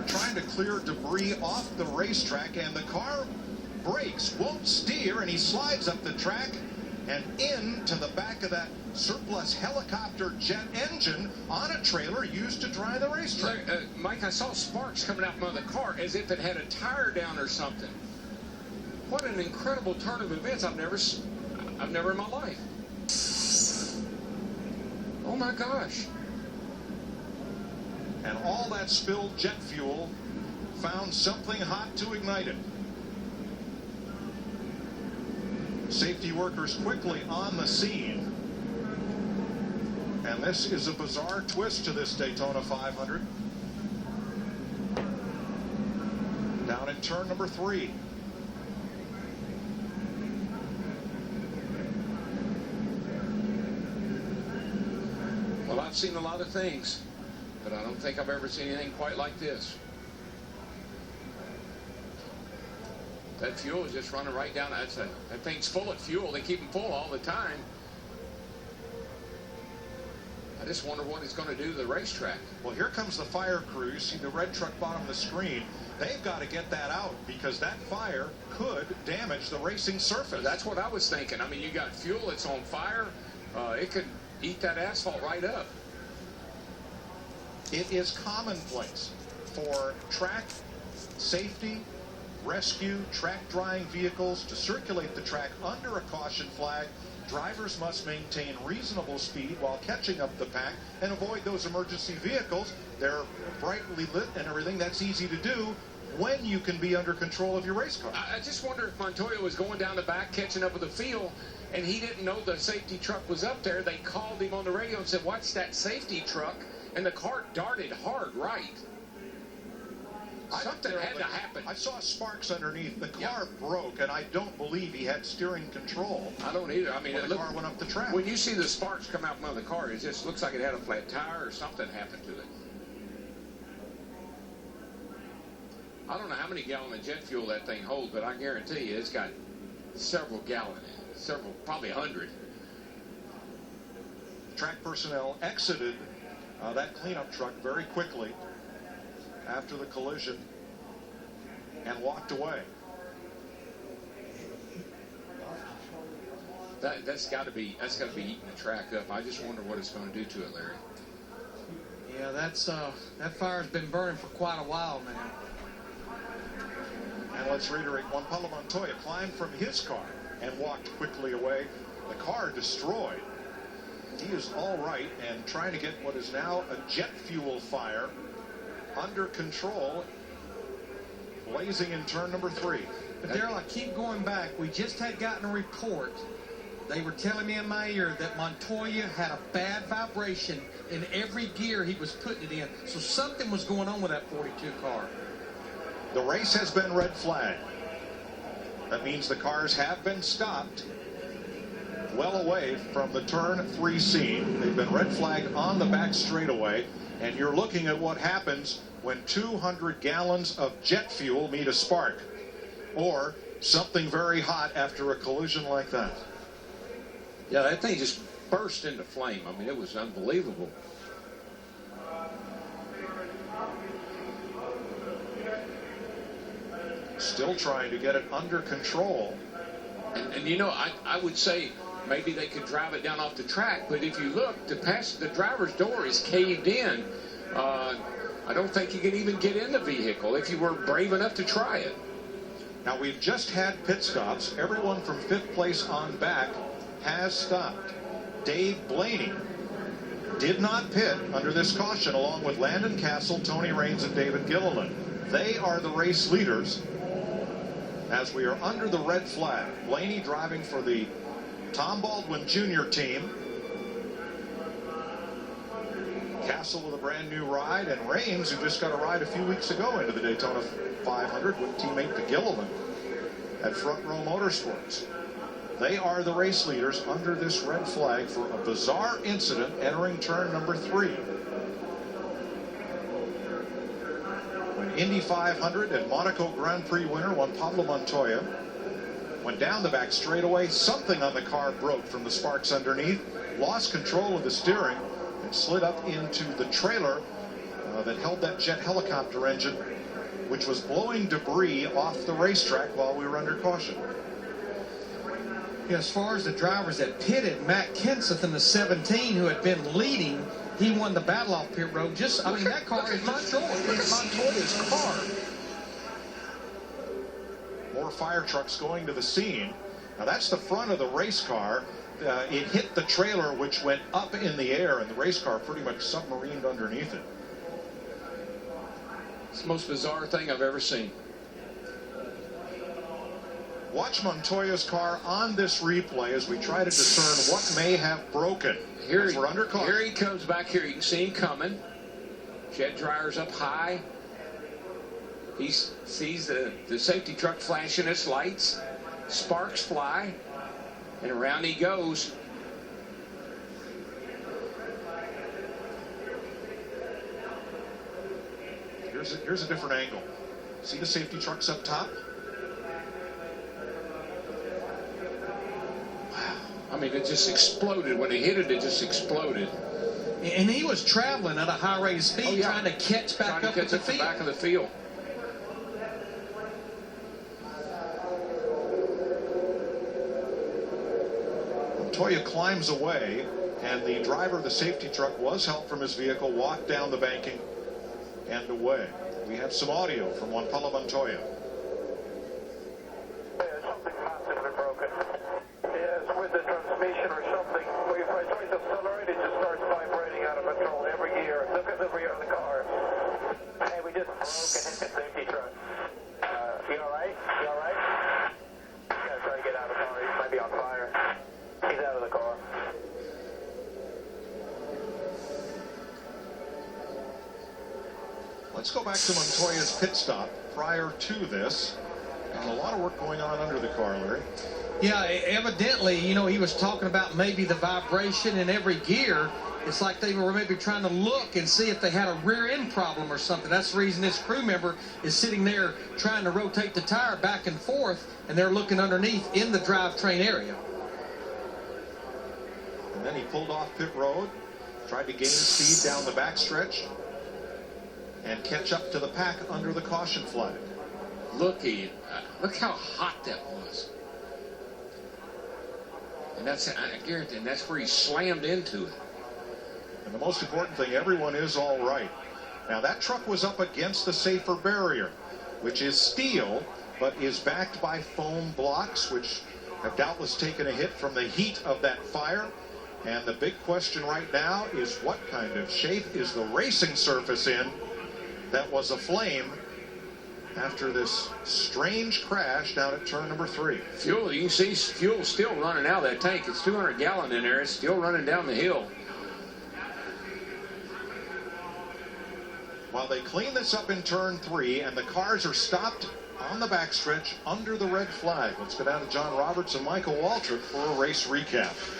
They're trying to clear debris off the racetrack, and the car brakes, won't steer, and he slides up the track and into the back of that surplus helicopter jet engine on a trailer used to dry the racetrack. Mike, I saw sparks coming out from the car as if it had a tire down or something. What an incredible turn of events. I've never in my life. Oh my gosh. And all that spilled jet fuel found something hot to ignite it. Safety workers quickly on the scene. And this is a bizarre twist to this Daytona 500. Down in turn number 3. Well, I've seen a lot of things, but I don't think I've ever seen anything quite like this. That fuel is just running right down. That thing's full of fuel. They keep them full all the time. I just wonder what it's going to do to the racetrack. Well, here comes the fire crew. You see the red truck bottom of the screen. They've got to get that out because that fire could damage the racing surface. That's what I was thinking. I mean, you got fuel that's on fire. It could eat that asphalt right up. It is commonplace for track safety, rescue, track drying vehicles to circulate the track under a caution flag. Drivers must maintain reasonable speed while catching up the pack and avoid those emergency vehicles. They're brightly lit and everything. That's easy to do when you can be under control of your race car. I just wonder if Montoya was going down the back, catching up with the field, and he didn't know the safety truck was up there. They called him on the radio and said, "Watch that safety truck," and the car darted hard right. Something had to happen. I saw sparks underneath. The car broke, and I don't believe he had steering control. I don't either. I mean, the car went up the track. When you see the sparks come out from the car, it just looks like it had a flat tire or something happened to it. I don't know how many gallons of jet fuel that thing holds, but I guarantee you it's got several gallons in it. Several, probably 100. Track personnel exited that cleanup truck very quickly after the collision and walked away. That's got to be eating the track up. I just wonder what it's going to do to it, Larry. Yeah, that fire's been burning for quite a while now. And let's reiterate, Juan Pablo Montoya climbed from his car and walked quickly away. The car destroyed. He is all right and trying to get what is now a jet fuel fire under control, blazing in turn number 3. But Daryl, I keep going back. We just had gotten a report. They were telling me in my ear that Montoya had a bad vibration in every gear he was putting it in. So something was going on with that 42 car. The race has been red flagged. That means the cars have been stopped well away from the turn 3 scene. They've been red flagged on the back straightaway. And you're looking at what happens when 200 gallons of jet fuel meet a spark or something very hot after a collision like that. Yeah, that thing just burst into flame. I mean, it was unbelievable. Still trying to get it under control. And you know, I would say maybe they could drive it down off the track, but if you look, the driver's door is caved in. I don't think you can even get in the vehicle if you were brave enough to try it. Now, we've just had pit stops. Everyone from 5th place on back has stopped. Dave Blaney did not pit under this caution, along with Landon Castle, Tony Raines, and David Gilliland. They are the race leaders as we are under the red flag. Blaney driving for the Tom Baldwin Jr. team. Castle with a brand new ride, and Raines, who just got a ride a few weeks ago into the Daytona 500 with teammate to Gilliland at Front Row Motorsports. They are the race leaders under this red flag for a bizarre incident entering turn number 3. When Indy 500 and Monaco Grand Prix winner Juan Pablo Montoya went down the back straightaway, something on the car broke from the sparks underneath, lost control of the steering, and slid up into the trailer that held that jet helicopter engine, which was blowing debris off the racetrack while we were under caution. Yeah, as far as the drivers that pitted, Matt Kenseth in the 17, who had been leading, he won the battle off pit road. I mean, that car is Montoya. Look at Montoya's car. More fire trucks going to the scene. Now that's the front of the race car. It hit the trailer, which went up in the air, and the race car pretty much submarined underneath it. It's the most bizarre thing I've ever seen. Watch Montoya's car on this replay as we try to discern what may have broken. We're under caution. Here he comes back here. You can see him coming. Jet dryer's up high. He sees the safety truck flashing its lights. Sparks fly. And around he goes. Here's a different angle. See the safety trucks up top? Wow. I mean, it just exploded. When it hit it, it just exploded. And he was traveling at a high rate of speed, trying to catch back up with the field. Back of the field. Montoya climbs away, and the driver of the safety truck was helped from his vehicle, walked down the banking and away. We have some audio from Juan Pablo Montoya. Something massively broken. Yes, with the transmission or something. If I try to accelerate, it just starts vibrating out of control every gear. Look at the rear of the car. Hey, we just broke and hit the safety truck. You alright? You alright? He's gotta try to get out of the car. He might be on fire. He's out of the car. Let's go back to Montoya's pit stop prior to this. And a lot of work going on under the car, Larry. Yeah, evidently, you know, he was talking about maybe the vibration in every gear. It's like they were maybe trying to look and see if they had a rear end problem or something. That's the reason this crew member is sitting there trying to rotate the tire back and forth, and they're looking underneath in the drivetrain area. And then he pulled off pit road, tried to gain speed down the backstretch, and catch up to the pack under the caution flag. Look how hot that was. And I guarantee, and that's where he slammed into it. And the most important thing, everyone is all right. Now that truck was up against the safer barrier, which is steel, but is backed by foam blocks, which have doubtless taken a hit from the heat of that fire. And the big question right now is, what kind of shape is the racing surface in that was aflame after this strange crash down at turn number 3? Fuel, you can see fuel still running out of that tank. It's 200 gallon in there. It's still running down the hill. While they clean this up in turn 3 and the cars are stopped on the backstretch under the red flag. Let's go down to John Roberts and Michael Waltrip for a race recap.